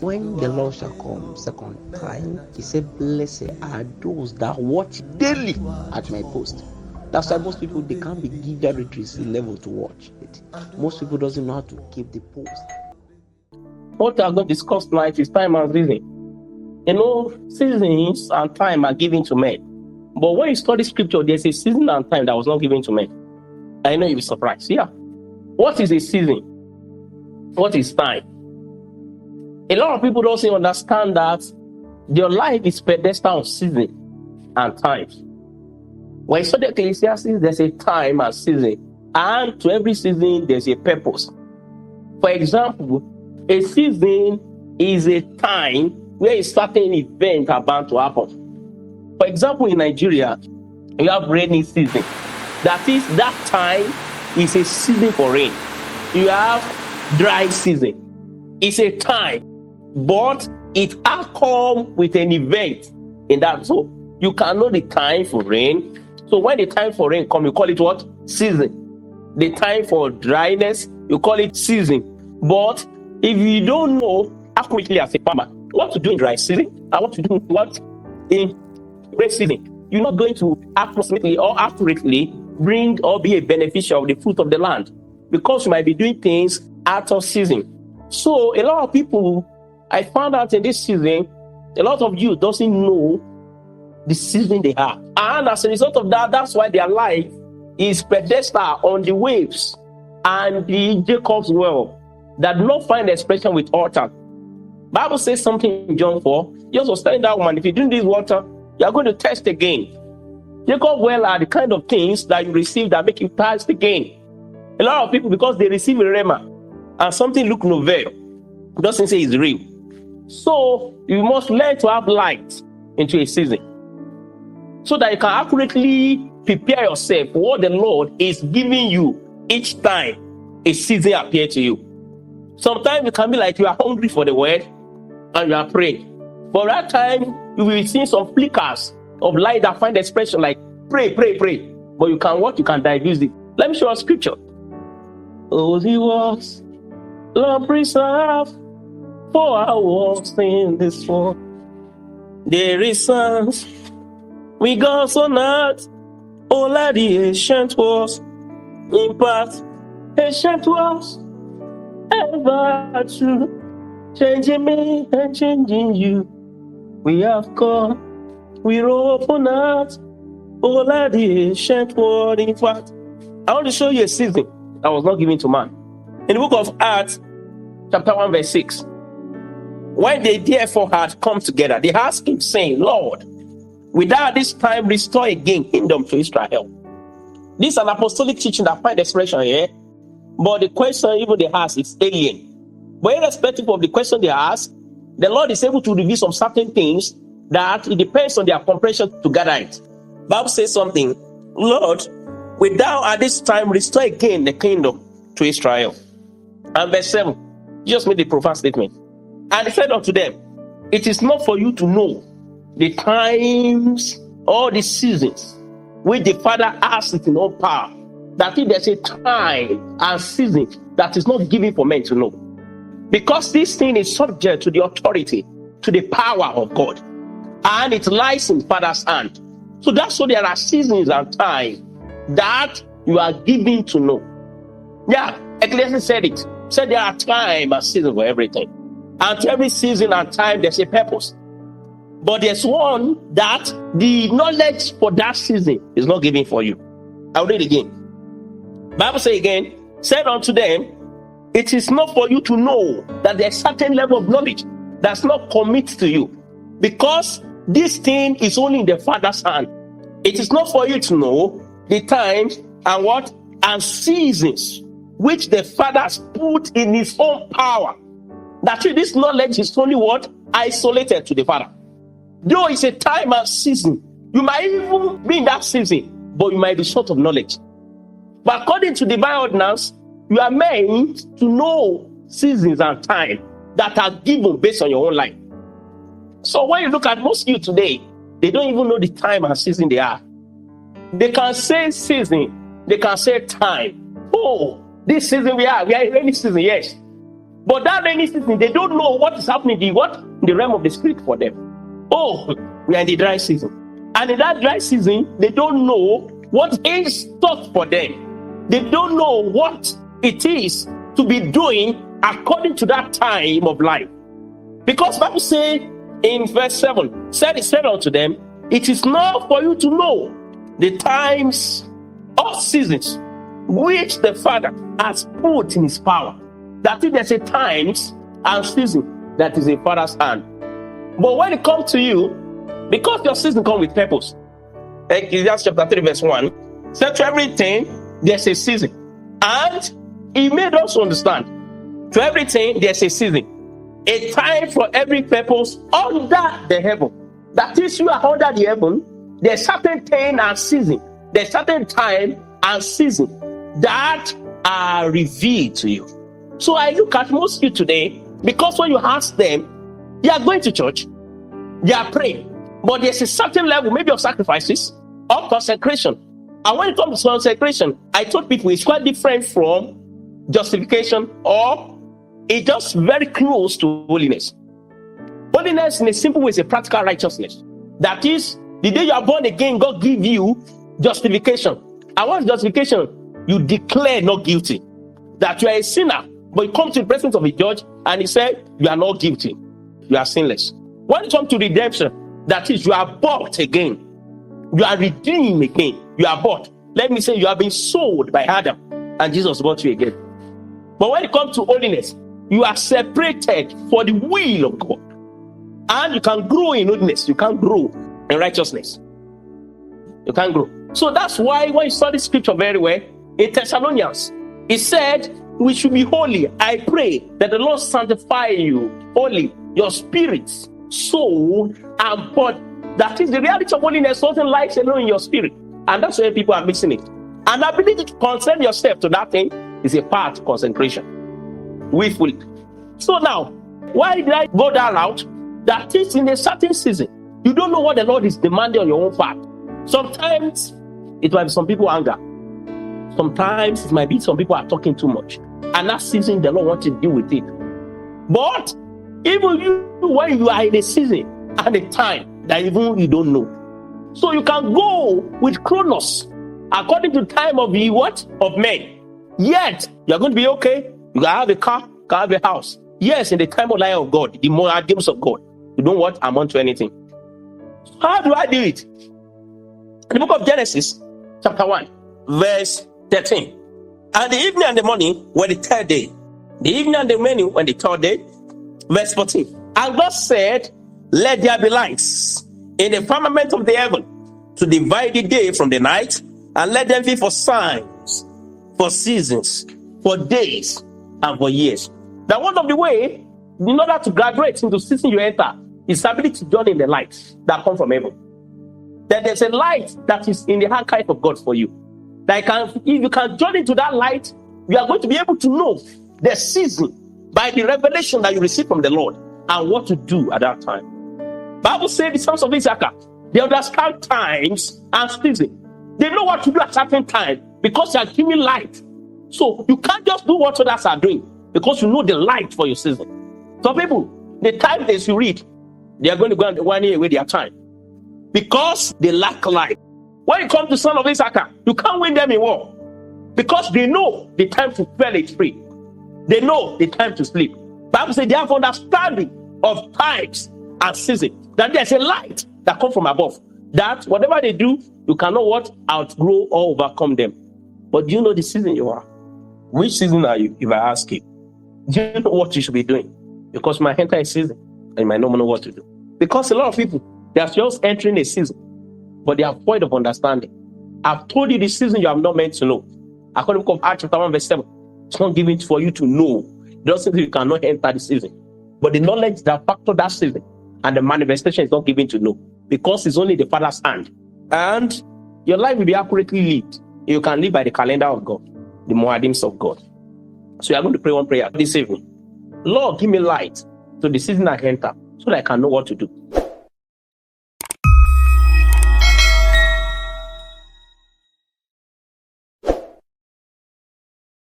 When the Lord shall come second time, he said, blessed are those that watch daily at my post. That's why most people, they can't be given literacy level to watch it. Most people doesn't know how to keep the post. What we are going to discuss tonight is time and season. You know, seasons and time are given to men. But when you study scripture, there's a season and time that was not given to men. I know you'll be surprised. Yeah. What is a season? What is time? A lot of people don't understand that your life is pedestal on season and times. When you study Ecclesiastes, there's a time and season. And to every season, there's a purpose. For example, a season is a time where a certain event are bound to happen. For example, in Nigeria, you have rainy season. That is, that time is a season for rain. You have dry season. It's a time, but it has come with an event in that. So you can know the time for rain. So when the time for rain comes, you call it what? Season. The time for dryness, you call it season. But if you don't know accurately as a farmer what to do in dry season and what to do what in rain season, you're not going to approximately or accurately bring or be a beneficiary of the fruit of the land, because you might be doing things out of season. So a lot of people, I found out in this season, a lot of you doesn't know the season they have. And as a result of that, that's why their life is pedestal on the waves and the Jacob's well that do not find expression with water. Bible says something in John 4. Jesus was telling that woman, if you drink this water, you are going to test again. Jacob's well are the kind of things that you receive that make you thirst again. A lot of people, because they receive a rhema and something look novel, doesn't say it's real. So you must learn to have light into a season, so that you can accurately prepare yourself for what the Lord is giving you each time a season appears to you. Sometimes it can be like you are hungry for the word and you are praying. For that time, you will see some flickers of light that find expression like pray, pray, pray. But you can what? You can diffuse it. Let me show you a scripture. Oh, he was Lord preserve for our walks in this world. There is sons we go so not all of the ancient wars. In part, ancient wars ever true, changing me and changing you. We have come, we open out all of the ancient wars. In fact, I want to show you a season that was not given to man. In the book of Acts, chapter 1, verse 6. When they therefore had come together, they asked him, saying, Lord, without this time restore again kingdom to Israel. This is an apostolic teaching that finds expression here. But the question even they ask is alien. But irrespective of the question they ask, the Lord is able to reveal some certain things that it depends on their comprehension to gather it. Bible says something, Lord, without at this time restore again the kingdom to Israel. And verse 7, Jesus made a profound statement. And he said unto them, it is not for you to know the times or the seasons which the Father has it in all power, that if there's a time and season that is not given for men to know. Because this thing is subject to the authority, to the power of God, and it lies in Father's hand. So that's why there are seasons and times that you are given to know. Yeah, Ecclesiastes said it. Said there are time and season for everything. And to every season and time, there's a purpose. But there's one that the knowledge for that season is not given for you. I'll read it again. Bible says again, said unto them, it is not for you to know that there's a certain level of knowledge that's not committed to you. Because this thing is only in the Father's hand. It is not for you to know the times and what? And seasons which the Father has put in his own power. That this knowledge is only what? Isolated to the Father. Though it's a time and season, you might even be in that season, but you might be short of knowledge. But according to divine ordinance, you are meant to know seasons and time that are given based on your own life. So when you look at most youth today, they don't even know the time and season they are. They can say season, they can say time. Oh, this season we are in rainy season, yes. But that rainy season, they don't know what is happening in the realm of the spirit for them. Oh, we are in the dry season. And in that dry season, they don't know what is taught for them. They don't know what it is to be doing according to that time of life. Because Bible says in verse 7, said unto them, it is not for you to know the times or seasons which the Father has put in his power. That is, there's a times and season that is in Father's hand. But when it comes to you, because your season comes with purpose, Ecclesiastes chapter 3 verse 1, said to everything there's a season. And he made us understand, to everything there's a season, a time for every purpose under the heaven. That is, you are under the heaven, there's certain thing and season, there's certain time and season that are revealed to you. So I look at most of you today, because when you ask them, they are going to church, they are praying, but there's a certain level, maybe of sacrifices or consecration. And when it comes to consecration, I told people it's quite different from justification, or it's just very close to holiness. Holiness in a simple way is a practical righteousness. That is, the day you are born again, God gives you justification. And what's justification? You declare not guilty. That you are a sinner, but you come to the presence of a judge and he said, you are not guilty. You are sinless. When it comes to redemption, that is, you are bought again. You are redeemed again. You are bought. Let me say, you have been sold by Adam and Jesus bought you again. But when it comes to holiness, you are separated for the will of God. And you can grow in holiness. You can't grow in righteousness. You can't grow. So that's why when you study scripture very well, in Thessalonians, it said, we should be holy. I pray that the Lord sanctify you holy, your spirit, soul, and body. That is the reality of holiness. Something lies alone in your spirit. And that's where people are missing it. And ability to consent yourself to that thing is a part of consecration. Willfully. So now, why did I go that route? That is, in a certain season, you don't know what the Lord is demanding on your own part. Sometimes it might be some people anger. Sometimes it might be some people are talking too much. And that season, the Lord wants to deal with it. But even you, when you are in a season and a time that even you don't know. So you can go with Chronos according to the time of the what? Of men. Yet, you're going to be okay. You can have a car, you can have a house. Yes, in the time of life of God, the miraculous of God, you don't want amount to anything. How do I do it? In the book of Genesis, chapter 1, verse 13. And the evening and the morning were the third day. The evening and the morning were the third day. Verse 14. And God said, let there be lights in the firmament of the heaven to divide the day from the night, and let them be for signs, for seasons, for days, and for years. Now, one of the way, in order to graduate into season you enter, is ability to join in the lights that come from heaven. That there's a light that is in the archive of God for you. That if you can join into that light, you are going to be able to know the season by the revelation that you receive from the Lord and what to do at that time. Bible says the sons of Issachar, they understand times and seasons. They know what to do at certain time because they are giving light. So you can't just do what others are doing because you know the light for your season. Some people, the time they should read, they are going to go and one year away their time because they lack light. When it comes to son of Issachar, you can't win them in war because they know the time to fell it free. They know the time to sleep. Bible says they have understanding of times and seasons. That there's a light that comes from above. That whatever they do, you cannot what? Outgrow or overcome them. But do you know the season you are? Which season are you, if I ask you? Do you know what you should be doing? Because you might enter a season and you might not know what to do. Because a lot of people, they are just entering a season, but they are void of understanding. I've told you the season you have not meant to know. According to the book of Acts chapter 1 verse 7, it's not given for you to know. It doesn't mean you cannot enter the season. But the knowledge that factor that season and the manifestation is not given to know. Because it's only the Father's hand. And your life will be accurately lived. You can live by the calendar of God, the Moadims of God. So you are going to pray one prayer this evening. Lord, give me light to the season I enter so that I can know what to do.